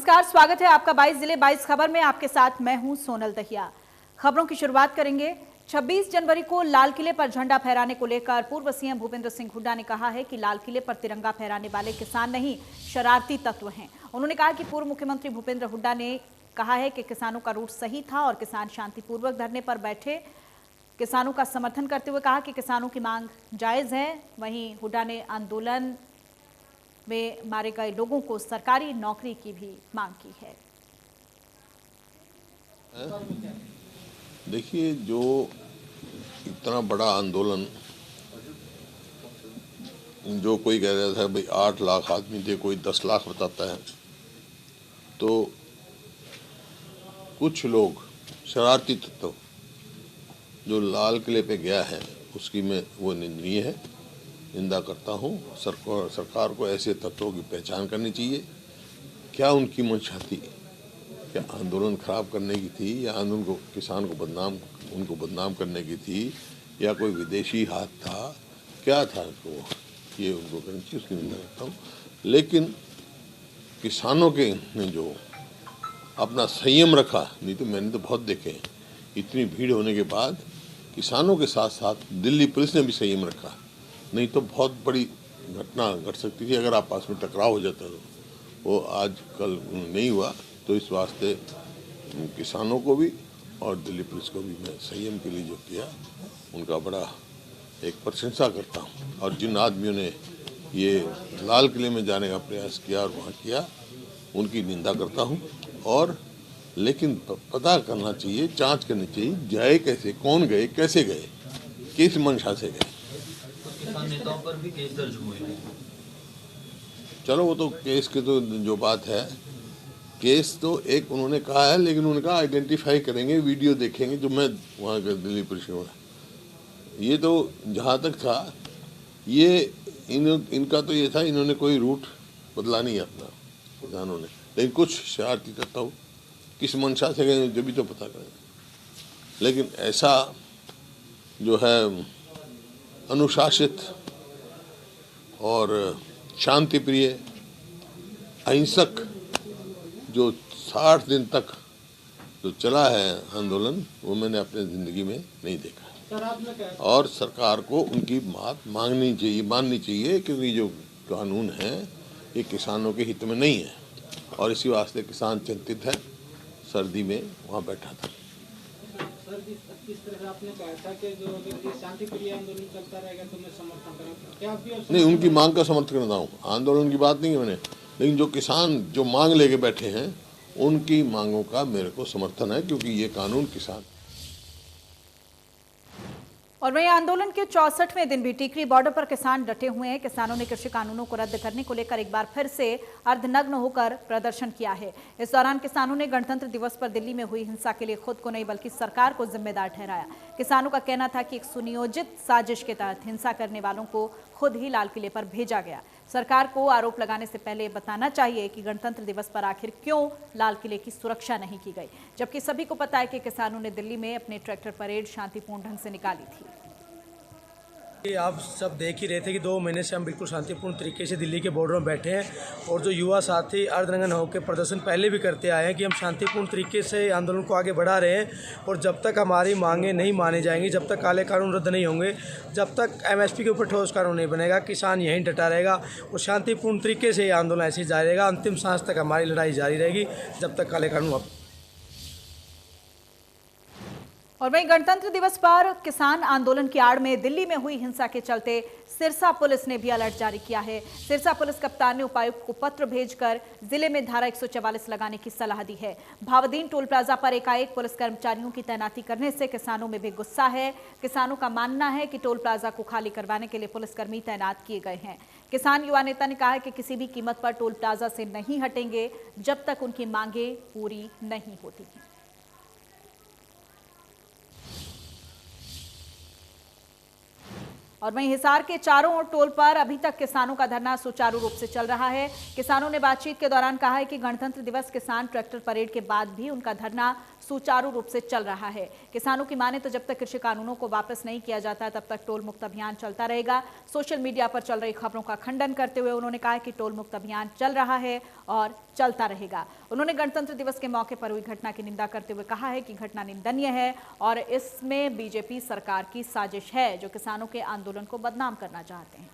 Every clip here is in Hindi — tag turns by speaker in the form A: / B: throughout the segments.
A: नमस्कार, स्वागत है आपका 22 जिले 22 खबर में। आपके साथ मैं हूं सोनल दहिया। खबरों की शुरुआत करेंगे। 26 जनवरी को लाल किले पर झंडा फहराने को लेकर पूर्व सीएम भूपेंद्र सिंह हुड्डा ने कहा है कि लाल किले पर तिरंगा फहराने वाले किसान नहीं, शरारती तत्व हैं। उन्होंने कहा कि पूर्व मुख्यमंत्री भूपेंद्र हुड्डा ने कहा है कि किसानों का रूट सही था और किसान शांतिपूर्वक धरने पर बैठे। किसानों का समर्थन करते हुए कहा कि किसानों की मांग जायज है। वहीं हुड्डा ने आंदोलन में मारे गए लोगों को सरकारी नौकरी की भी मांग की है।
B: देखिए, जो इतना बड़ा आंदोलन, जो कोई कह रहा था भाई 8 लाख आदमी थे, कोई 10 लाख बताता है, तो कुछ लोग शरारती तत्व जो लाल किले पे गया है उसकी मैं वो निंदनीय है, निंदा करता हूँ। सरकार को ऐसे तत्वों की पहचान करनी चाहिए। क्या उनकी मंशा थी? क्या आंदोलन खराब करने की थी, या आंदोलन को किसान को उनको बदनाम करने की थी, या कोई विदेशी हाथ था? क्या था वो? ये उनको करनी चाहिए, उसकी निंदा करता हूँ। लेकिन किसानों के ने जो अपना संयम रखा, नहीं तो मैंने तो बहुत देखे हैं, इतनी भीड़ होने के बाद किसानों के साथ साथ दिल्ली पुलिस ने भी संयम रखा, नहीं तो बहुत बड़ी घटना घट सकती थी अगर आपस में टकराव हो जाता। तो वो आज कल नहीं हुआ, तो इस वास्ते किसानों को भी और दिल्ली पुलिस को भी मैं संयम के लिए जो किया उनका बड़ा एक प्रशंसा करता हूँ। और जिन आदमियों ने ये लाल किले में जाने का प्रयास किया और वहाँ किया, उनकी निंदा करता हूँ। और लेकिन पता करना चाहिए, जांच करनी चाहिए, जाए कैसे, कौन गए, कैसे गए, किस मंशा से गए।
C: किसान नेताओं पर भी केस दर्ज हुए हैं।
B: चलो, वो तो केस की तो जो बात है, केस तो एक उन्होंने कहा है, लेकिन उन्होंने कहा आइडेंटिफाई करेंगे, वीडियो देखेंगे। जो मैं वहाँ का दिल्ली पुलिस में, ये तो जहाँ तक था, ये इनका तो ये था, इन्होंने कोई रूट बदला नहीं अपना किसानों ने, लेकिन कुछ शरारती तत्व किस मंशा से गए जब भी तो पता करें। लेकिन ऐसा जो है अनुशासित और शांति प्रिय अहिंसक जो 60 दिन तक जो चला है आंदोलन, वो मैंने अपने ज़िंदगी में नहीं देखा। और सरकार को उनकी बात माननी चाहिए, क्योंकि जो कानून है ये किसानों के हित में नहीं है। और इसी वास्ते किसान चिंतित है, सर्दी में वहाँ बैठा था।
D: किस तरह आपने कहा था कि जो अगर शांतिप्रिय आंदोलन चलता रहेगा तो मैं समर्थन करूंगा, क्या आप भी
B: नहीं, उनकी मांग का समर्थन करता हूँ। आंदोलन की बात नहीं है मैंने, लेकिन जो किसान जो मांग लेके बैठे हैं उनकी मांगों का मेरे को समर्थन है, क्योंकि ये कानून किसान।
A: और वहीं आंदोलन के 64वें दिन भी टीकरी बॉर्डर पर किसान डटे हुए हैं। किसानों ने कृषि कानूनों को रद्द करने को लेकर एक बार फिर से अर्धनग्न होकर प्रदर्शन किया है। इस दौरान किसानों ने गणतंत्र दिवस पर दिल्ली में हुई हिंसा के लिए खुद को नहीं बल्कि सरकार को जिम्मेदार ठहराया। किसानों का कहना था कि एक सुनियोजित साजिश के तहत हिंसा करने वालों को खुद ही लाल किले पर भेजा गया। सरकार को आरोप लगाने से पहले बताना चाहिए कि गणतंत्र दिवस पर आखिर क्यों लाल किले की सुरक्षा नहीं की गई, जबकि सभी को पता है कि किसानों ने दिल्ली में अपने ट्रैक्टर परेड शांतिपूर्ण ढंग से निकाली थी।
E: आप सब देख ही रहे थे कि 2 महीने से हम बिल्कुल शांतिपूर्ण तरीके से दिल्ली के बॉर्डर में बैठे हैं, और जो युवा साथी अर्धनग्न होकर प्रदर्शन पहले भी करते आए हैं कि हम शांतिपूर्ण तरीके से आंदोलन को आगे बढ़ा रहे हैं। और जब तक हमारी मांगें नहीं मानी जाएंगी, जब तक काले कानून रद्द नहीं होंगे, जब तक MSP के ऊपर ठोस कानून नहीं बनेगा, किसान यहीं डटा रहेगा और शांतिपूर्ण तरीके से ये आंदोलन ऐसे ही जारी रहेगा। अंतिम सांस तक हमारी लड़ाई जारी रहेगी, जब तक काले कानून।
A: और वहीं गणतंत्र दिवस पर किसान आंदोलन की आड़ में दिल्ली में हुई हिंसा के चलते सिरसा पुलिस ने भी अलर्ट जारी किया है। सिरसा पुलिस कप्तान ने उपायुक्त को पत्र भेजकर जिले में धारा 144 लगाने की सलाह दी है। भावदीन टोल प्लाजा पर एकाएक पुलिस कर्मचारियों की तैनाती करने से किसानों में भी गुस्सा है। किसानों का मानना है कि टोल प्लाजा को खाली करवाने के लिए पुलिसकर्मी तैनात किए गए हैं। किसान युवा नेता ने कहा है कि किसी भी कीमत पर टोल प्लाजा से नहीं हटेंगे जब तक उनकी मांगे पूरी नहीं होती। और वहीं हिसार के चारों ओर टोल पर अभी तक किसानों का धरना सुचारू रूप से चल रहा है। किसानों ने बातचीत के दौरान कहा है कि गणतंत्र दिवस किसान ट्रैक्टर परेड के बाद भी उनका धरना सुचारू रूप से चल रहा है। किसानों की माने तो जब तक कृषि कानूनों को वापस नहीं किया जाता तब तक टोल मुक्त अभियान चलता रहेगा। सोशल मीडिया पर चल रही खबरों का खंडन करते हुए उन्होंने कहा कि टोल मुक्त अभियान चल रहा है और चलता रहेगा। उन्होंने गणतंत्र दिवस के मौके पर हुई घटना की निंदा करते हुए कहा है कि घटना निंदनीय है और इसमें बीजेपी सरकार की साजिश है जो किसानों के आंदोलन को बदनाम करना चाहते हैं।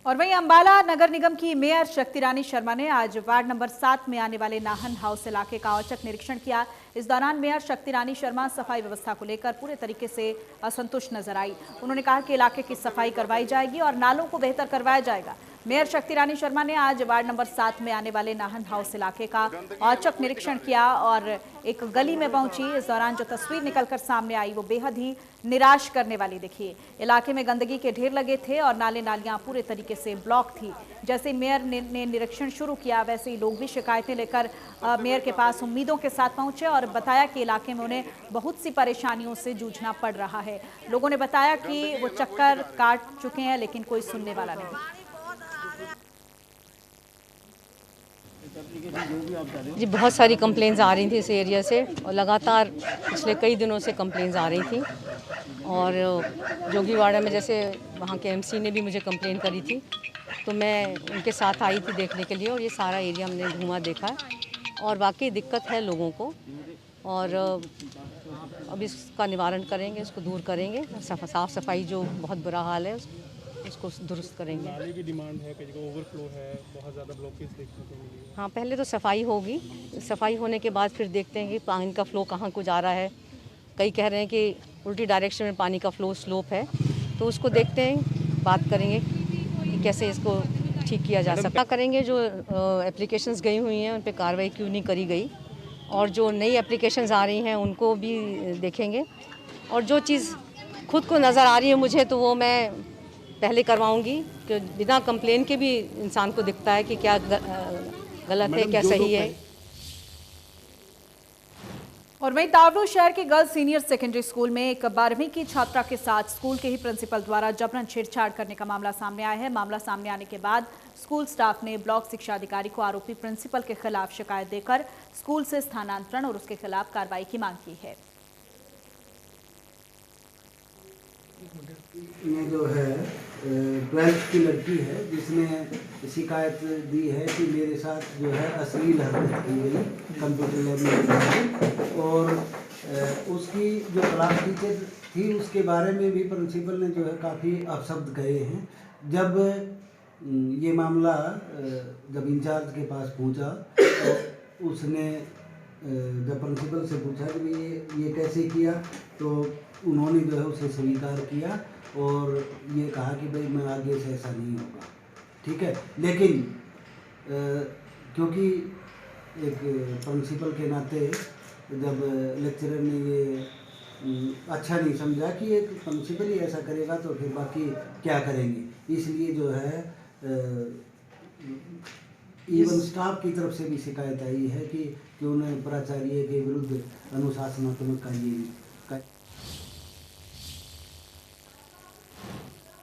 A: और वहीं अंबाला नगर निगम की मेयर शक्ति रानी शर्मा ने आज वार्ड नंबर 7 में आने वाले नाहन हाउस इलाके का औचक निरीक्षण किया। इस दौरान मेयर शक्ति रानी शर्मा सफाई व्यवस्था को लेकर पूरे तरीके से असंतुष्ट नजर आई। उन्होंने कहा कि इलाके की सफाई करवाई जाएगी और नालों को बेहतर करवाया जाएगा। मेयर शक्ति रानी शर्मा ने आज वार्ड नंबर 7 में आने वाले नाहन हाउस इलाके का औचक निरीक्षण किया और एक गली में पहुंची। इस दौरान जो तस्वीर निकलकर सामने आई वो बेहद ही निराश करने वाली दिखी। इलाके में गंदगी के ढेर लगे थे और नाले नालियां पूरे तरीके से ब्लॉक थी। जैसे मेयर ने निरीक्षण शुरू किया वैसे ही लोग भी शिकायतें लेकर मेयर के पास उम्मीदों के साथ पहुंचे और बताया कि इलाके में उन्हें बहुत सी परेशानियों से जूझना पड़ रहा है। लोगों ने बताया कि वो चक्कर काट चुके हैं लेकिन कोई सुनने वाला नहीं।
F: जी बहुत सारी कंप्लेंट्स आ रही थी इस एरिया से और लगातार पिछले कई दिनों से कंप्लेंट्स आ रही थी। और जोगीवाड़ा में जैसे वहाँ के एमसी ने भी मुझे कंप्लेंट करी थी तो मैं उनके साथ आई थी देखने के लिए और ये सारा एरिया हमने घूमा देखा और वाकई दिक्कत है लोगों को और अब इसका निवारण करेंगे, इसको दूर करेंगे। साफ़ सफाई जो बहुत बुरा हाल है उसको दुरुस्त करेंगे।
G: नाले की डिमांड है, कहीं ओवरफ्लो है, बहुत ज़्यादा ब्लॉकेज देखने को मिली है।
F: हाँ, पहले तो सफाई होगी, सफाई होने के बाद फिर देखते हैं कि पानी का फ़्लो कहाँ को जा रहा है। कई कह रहे हैं कि उल्टी डायरेक्शन में पानी का फ़्लो स्लोप है तो उसको देखते हैं, बात करेंगे कि कैसे इसको ठीक किया जा सकता। करेंगे जो एप्लीकेशंस गई हुई हैं उन पर कार्रवाई क्यों नहीं करी गई और जो नई एप्लीकेशंस आ रही हैं उनको भी देखेंगे और जो चीज़ खुद को नज़र आ रही है मुझे तो वो मैं पहले करवाऊंगी कि बिना कंप्लेन के भी इंसान को दिखता है कि क्या गलत है क्या सही है।
A: और वहीं तावड़ू शहर के गर्ल्स सीनियर सेकेंडरी स्कूल में एक 12वीं की छात्रा के साथ स्कूल के ही प्रिंसिपल द्वारा जबरन छेड़छाड़ करने का मामला सामने आया है। मामला सामने आने के बाद स्कूल स्टाफ ने ब्लॉक शिक्षा अधिकारी को आरोपी प्रिंसिपल के खिलाफ शिकायत देकर स्कूल से स्थानांतरण और उसके खिलाफ कार्रवाई की मांग की है।
H: ये जो है 12th की लड़की है जिसने शिकायत दी है कि मेरे साथ जो है अश्लील हरकत की गई कंप्यूटर लैब में और उसकी जो क्लास टीचर थी उसके बारे में भी प्रिंसिपल ने जो है काफ़ी अपशब्द कहे हैं। जब ये मामला जब इंचार्ज के पास पहुंचा तो उसने जब प्रिंसिपल से पूछा कि ये कैसे किया तो उन्होंने जो है उसे स्वीकार किया और ये कहा कि भाई मैं आगे से ऐसा नहीं होगा, ठीक है। लेकिन क्योंकि एक प्रिंसिपल के नाते जब लेक्चरर ने ये अच्छा नहीं समझा कि एक प्रिंसिपल ही ऐसा करेगा तो फिर बाकी क्या करेंगे, इसलिए जो है इवन स्टाफ की तरफ से भी शिकायत आई है कि उन्हें प्राचार्य के विरुद्ध अनुशासनात्मक कार्य।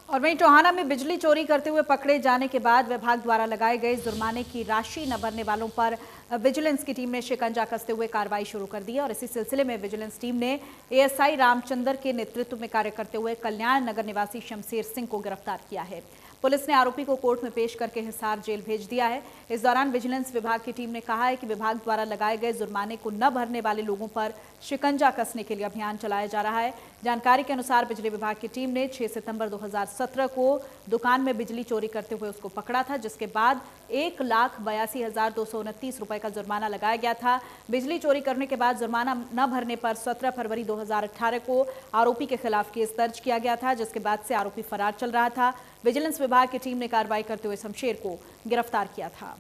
A: और वहीं टोहाना में बिजली चोरी करते हुए पकड़े जाने के बाद विभाग द्वारा लगाए गए जुर्माने की राशि न भरने वालों पर विजिलेंस की टीम ने शिकंजा कसते हुए कार्रवाई शुरू कर दी है और इसी सिलसिले में विजिलेंस टीम ने एएसआई रामचंद्र के नेतृत्व में कार्य करते हुए कल्याण नगर निवासी शमशेर सिंह को गिरफ्तार किया है। पुलिस ने आरोपी को कोर्ट में पेश करके हिसार जेल भेज दिया है। इस दौरान विजिलेंस विभाग की टीम ने कहा है कि विभाग द्वारा लगाए गए जुर्माने को न भरने वाले लोगों पर शिकंजा कसने के लिए अभियान चलाया जा रहा है। जानकारी के अनुसार बिजली विभाग की टीम ने 6 सितंबर 2017 को दुकान में बिजली चोरी करते हुए उसको पकड़ा था, जिसके बाद 1,82,229 रुपए का जुर्माना लगाया गया था। बिजली चोरी करने के बाद जुर्माना न भरने पर 17 फरवरी 2018 को आरोपी के खिलाफ केस दर्ज किया गया था, जिसके बाद से आरोपी फरार चल रहा था। विजिलेंस विभाग की टीम ने कार्रवाई करते हुए शमशेर को गिरफ्तार किया था।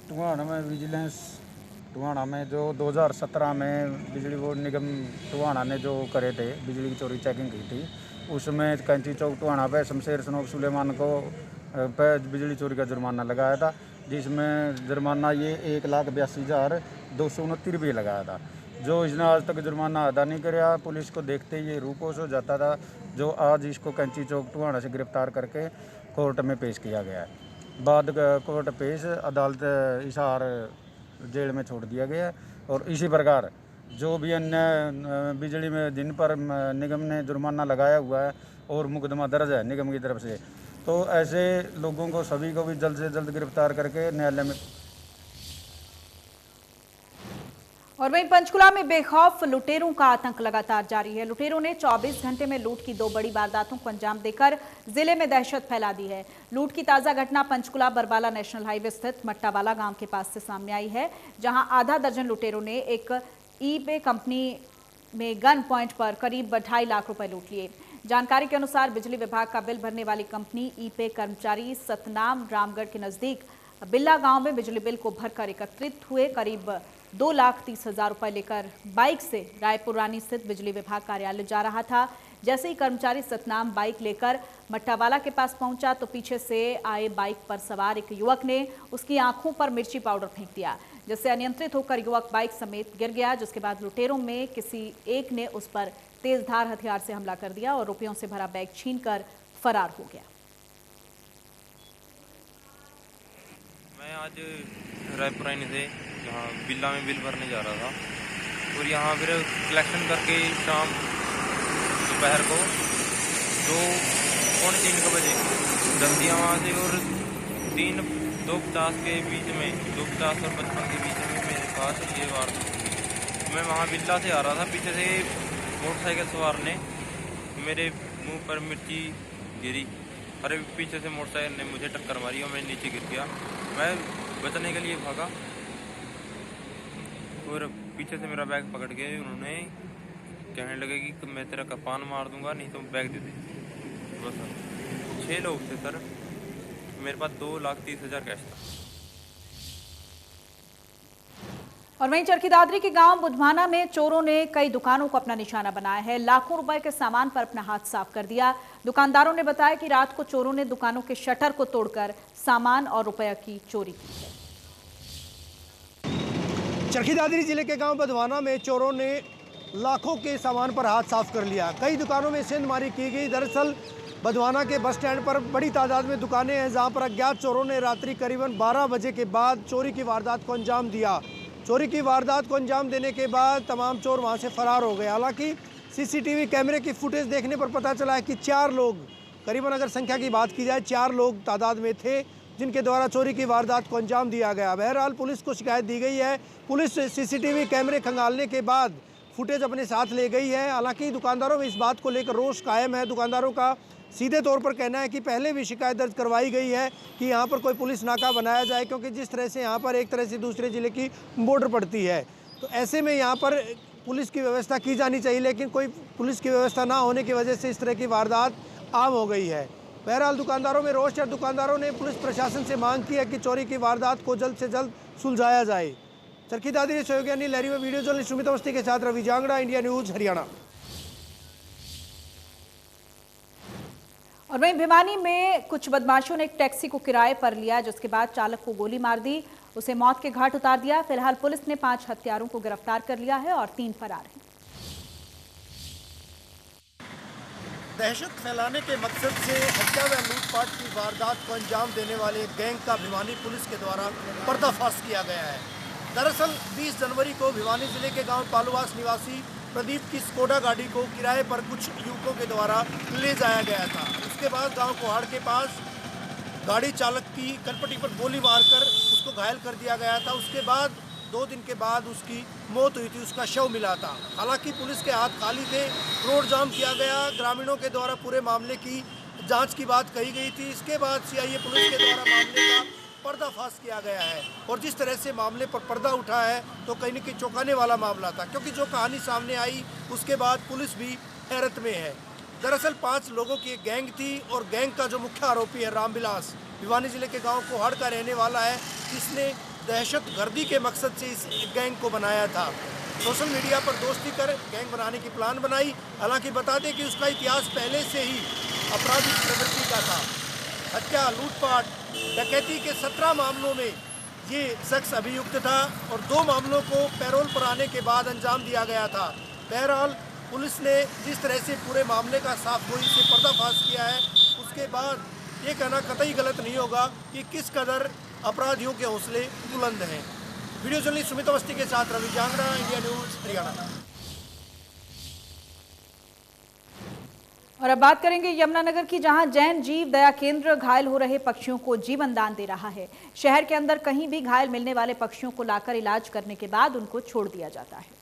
I: टोहाना में विजिलेंस टोहाना में जो 2017 में बिजली बोर्ड निगम टोहाना ने जो करे थे बिजली की चोरी चेकिंग की थी, उसमें कैंची चौक टोहाना पे शमशेर सनोक सुलेमान को पे बिजली चोरी का जुर्माना लगाया था जिसमें जुर्माना ये 1,82,229 रुपये लगाया था, जो इसने आज तक जुर्माना अदा नहीं कराया। पुलिस को देखते ही ये रूपोश हो जाता था, जो आज इसको कैंची चौक टुहाना से गिरफ्तार करके कोर्ट में पेश किया गया है। बाद कोर्ट पेश अदालत हिसार जेल में छोड़ दिया गया। और इसी प्रकार जो भी अन्य बिजली में जिन पर निगम ने जुर्माना लगाया हुआ है और मुकदमा दर्ज है निगम की तरफ से, तो ऐसे लोगों को सभी को भी जल्द से जल्द गिरफ्तार करके न्यायालय में।
A: और वहीं पंचकुला में बेखौफ लुटेरों का आतंक लगातार जारी है। लुटेरों ने 24 घंटे में लूट की 2 बड़ी वारदातों को अंजाम देकर जिले में दहशत फैला दी है। लूट की ताजा घटना पंचकुला बरबाला नेशनल हाईवे स्थित मट्टावाला गांव के पास से सामने आई है, जहां आधा दर्जन लुटेरों ने एक ई-पे कंपनी में गन पॉइंट पर करीब 2.5 लाख रुपए लूट लिए। जानकारी के अनुसार बिजली विभाग का बिल भरने वाली कंपनी ई-पे कर्मचारी सतनाम रामगढ़ के नजदीक बिल्ला गांव में बिजली बिल को भरकर एकत्रित हुए। करीब 2,30,000 रुपए लेकर बाइक से रायपुर रानी स्थित बिजली विभाग कार्यालय जा रहा था। जैसे ही कर्मचारी सतनाम बाइक लेकर मट्टावाला के पास पहुंचा तो पीछे से आए बाइक पर सवार एक युवक ने उसकी आंखों पर मिर्ची पाउडर फेंक दिया, जिससे अनियंत्रित होकर युवक बाइक समेत गिर गया। जिसके बाद लुटेरों में किसी एक ने उस पर तेजधार हथियार से हमला कर दिया और रुपयों से भरा बैग छीनकर फरार हो गया।
J: मैं आज रायपुर से यहाँ बिल्ला में बिल भरने जा रहा था और यहाँ फिर कलेक्शन करके शाम दोपहर को 2-3 बजे डल दिया वहाँ से। और 2:50 के बीच में 2:50 और 55 के बीच में मेरे पास ये वार मैं वहाँ बिल्ला से आ रहा था। पीछे से मोटरसाइकिल सवार ने मेरे मुंह पर मिर्ची गिरी। अरे पीछे से मोटरसाइकिल ने मुझे टक्कर मारी और मैं नीचे गिर गया। मैं बचने के लिए भागा और पीछे से मेरा बैग पकड़ के उन्होंने कहने लगे कि मैं तेरा कपान मार दूंगा, नहीं तो बैग दे दे। बस 6 लोग थे सर, मेरे पास 2,30,000 कैश था।
A: और वहीं चरखी दादरी के गांव बुधवाना में चोरों ने कई दुकानों को अपना निशाना बनाया है। लाखों रुपए के सामान पर अपना हाथ साफ कर दिया। दुकानदारों ने बताया कि रात को चोरों ने दुकानों के शटर को तोड़कर सामान और रुपए की चोरी की है।
K: चरखी दादरी जिले के गांव बुधवाना में चोरों ने लाखों के सामान पर हाथ साफ कर लिया। कई दुकानों में सेंधमारी की गई। दरअसल बुधवाना के बस स्टैंड पर बड़ी तादाद में दुकानें हैं, जहां पर अज्ञात चोरों ने रात्रि करीबन 12 बजे के बाद चोरी की वारदात को अंजाम दिया। चोरी की वारदात को अंजाम देने के बाद तमाम चोर वहां से फरार हो गए। हालांकि सीसीटीवी कैमरे की फुटेज देखने पर पता चला है कि 4 लोग, करीबन अगर संख्या की बात की जाए 4 लोग तादाद में थे, जिनके द्वारा चोरी की वारदात को अंजाम दिया गया। बहरहाल पुलिस को शिकायत दी गई है। पुलिस सीसीटीवी कैमरे खंगालने के बाद फुटेज अपने साथ ले गई है। हालांकि दुकानदारों में इस बात को लेकर रोष कायम है। दुकानदारों का सीधे तौर पर कहना है कि पहले भी शिकायत दर्ज करवाई गई है कि यहाँ पर कोई पुलिस नाका बनाया जाए, क्योंकि जिस तरह से यहाँ पर एक तरह से दूसरे ज़िले की बॉर्डर पड़ती है, तो ऐसे में यहाँ पर पुलिस की व्यवस्था की जानी चाहिए। लेकिन कोई पुलिस की व्यवस्था ना होने की वजह से इस तरह की वारदात आम हो गई है। बहरहाल दुकानदारों में रोष है। दुकानदारों ने पुलिस प्रशासन से मांग की है कि चोरी की वारदात को जल्द से जल्द सुलझाया जाए। चरखी दादरी सहयोगी अनिल लहरी में वीडियो जर्नलिस्ट सुमित अवस्थी के साथ रवि जांगड़ा, इंडिया न्यूज हरियाणा।
A: और वहीं भिवानी में कुछ बदमाशों ने एक टैक्सी को किराए पर लिया, जिसके बाद चालक को गोली मार दी, उसे मौत के घाट उतार दिया। फिलहाल पुलिस ने 5 हत्यारों को गिरफ्तार कर लिया है और 3 फरार हैं।
K: दहशत फैलाने के मकसद से हत्या व लूटपाट की वारदात को अंजाम देने वाले गैंग का भिवानी पुलिस के द्वारा पर्दाफाश किया गया है। दरअसल 20 जनवरी को भिवानी जिले के गांव पालुवास निवासी प्रदीप की स्कोडा गाड़ी को किराए पर कुछ युवकों के द्वारा ले जाया गया था। उसके बाद गांव कोहाड़ के पास गाड़ी चालक की कनपटी पर गोली मारकर उसको घायल कर दिया गया था। उसके बाद 2 दिन के बाद उसकी मौत हुई थी, उसका शव मिला था। हालांकि पुलिस के हाथ खाली थे, रोड जाम किया गया। ग्रामीणों के द्वारा पूरे मामले की जांच की बात कही गई थी। इसके बाद सीआईए पुलिस के द्वारा मामले का पर्दाफाश किया गया है। और जिस तरह से मामले पर पर्दा उठा है तो कहीं न कहीं चौंकाने वाला मामला था, क्योंकि जो कहानी सामने आई उसके बाद पुलिस भी हैरत में है। दरअसल 5 लोगों की एक गैंग थी और गैंग का जो मुख्य आरोपी है रामविलास, भिवानी जिले के गाँव कोहाड़ का रहने वाला है, जिसने दहशतगर्दी के मकसद से इस गैंग को बनाया था। सोशल मीडिया पर दोस्ती कर गैंग बनाने की प्लान बनाई। हालांकि बता दें कि उसका इतिहास पहले से ही आपराधिक प्रवृत्ति का था। हत्या, लूटपाट, डकैती के 17 मामलों में ये शख्स अभियुक्त था और 2 मामलों को पैरोल पर आने के बाद अंजाम दिया गया था। बहरहाल पुलिस ने जिस तरह से पूरे मामले का साफगोई से पर्दाफाश किया है, उसके बाद ये कहना कतई गलत नहीं होगा कि किस कदर अपराधियों के हौसले बुलंद हैं। वीडियो जर्नलिस्ट सुमित अवस्थी के साथ रवि जांगड़ा, इंडिया न्यूज़, हरियाणा।
A: और अब बात करेंगे यमुनानगर की, जहां जैन जीव दया केंद्र घायल हो रहे पक्षियों को जीवन दान दे रहा है। शहर के अंदर कहीं भी घायल मिलने वाले पक्षियों को लाकर इलाज करने के बाद उनको छोड़ दिया जाता है।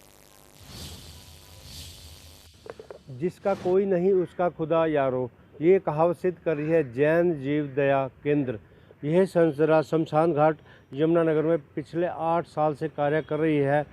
L: जिसका कोई नहीं उसका खुदा यारो, ये कहावत सिद्ध कर रही है जैन जीव दया केंद्र। यह संस्था शमशान घाट यमुनानगर में पिछले 8 साल से कार्य कर रही है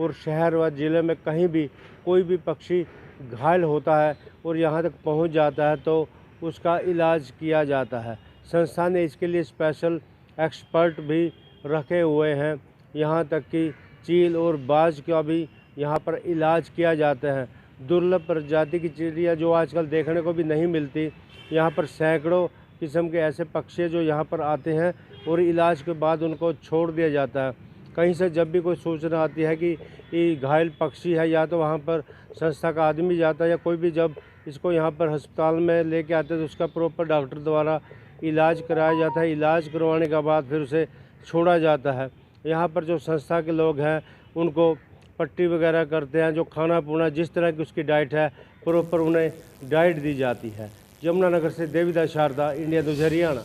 L: और शहर व जिले में कहीं भी कोई भी पक्षी घायल होता है और यहाँ तक पहुँच जाता है तो उसका इलाज किया जाता है। संस्था ने इसके लिए स्पेशल एक्सपर्ट भी रखे हुए हैं। यहाँ तक कि चील और बाज का भी यहाँ पर इलाज किया जाता है। दुर्लभ प्रजाति की चिड़िया जो आजकल देखने को भी नहीं मिलती, यहाँ पर सैकड़ों किस्म के ऐसे पक्षी जो यहाँ पर आते हैं और इलाज के बाद उनको छोड़ दिया जाता है। कहीं से जब भी कोई सूचना आती है कि ये घायल पक्षी है, या तो वहाँ पर संस्था का आदमी जाता है या कोई भी जब इसको यहाँ पर अस्पताल में लेके आते हैं तो उसका प्रॉपर डॉक्टर द्वारा इलाज कराया जाता है। इलाज करवाने के बाद फिर उसे छोड़ा जाता है। यहाँ पर जो संस्था के लोग हैं उनको पट्टी वगैरह करते हैं, जो खाना पीना जिस तरह की उसकी डाइट है प्रॉपर उन्हें डाइट दी जाती है। यमुनानगर से देवीदास शारदा, इंडिया न्यूज़, हरियाणा।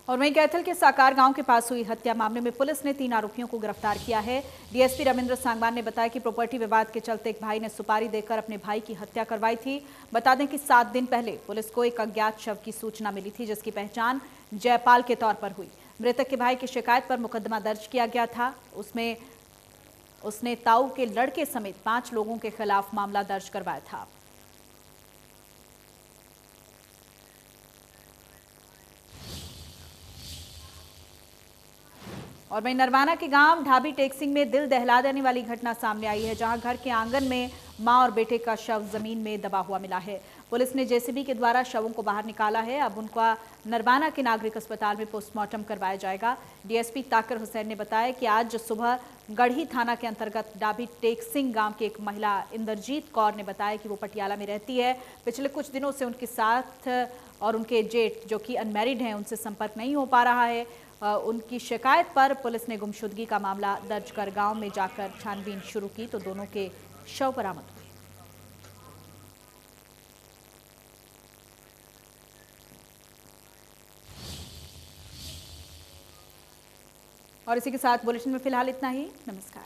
A: और वहीं कैथल के साकार गांव के पास हुई हत्या मामले में पुलिस ने 3 आरोपियों को गिरफ्तार किया है। डीएसपी रविंद्र सांगवान ने बताया कि प्रॉपर्टी विवाद के चलते एक भाई ने सुपारी देकर अपने भाई की हत्या करवाई थी। बता दें कि 7 दिन पहले पुलिस को एक अज्ञात शव की सूचना मिली थी, जिसकी पहचान जयपाल के तौर पर हुई। मृतक के भाई की शिकायत पर मुकदमा दर्ज किया गया था। उसने ताऊ के लड़के समेत 5 लोगों के खिलाफ मामला दर्ज करवाया था। और वहीं नरवाना के गांव ढाबी टेकसिंग में दिल दहला देने वाली घटना सामने आई है, जहां घर के आंगन में मां और बेटे का शव जमीन में दबा हुआ मिला है। पुलिस ने जेसीबी के द्वारा शवों को बाहर निकाला है। अब उनका नरवाना के नागरिक अस्पताल में पोस्टमार्टम करवाया जाएगा। डीएसपी ताकिर हुसैन ने बताया कि आज सुबह गढ़ी थाना के अंतर्गत ढाबी टेकसिंग गांव की एक महिला इंद्रजीत कौर ने बताया कि वो पटियाला में रहती है। पिछले कुछ दिनों से उनके साथ और उनके जेठ जो कि अनमैरिड हैं उनसे संपर्क नहीं हो पा रहा है। उनकी शिकायत पर पुलिस ने गुमशुदगी का मामला दर्ज कर गांव में जाकर छानबीन शुरू की तो दोनों के शव बरामद हुए। और इसी के साथ बुलेटिन में फिलहाल इतना ही। नमस्कार।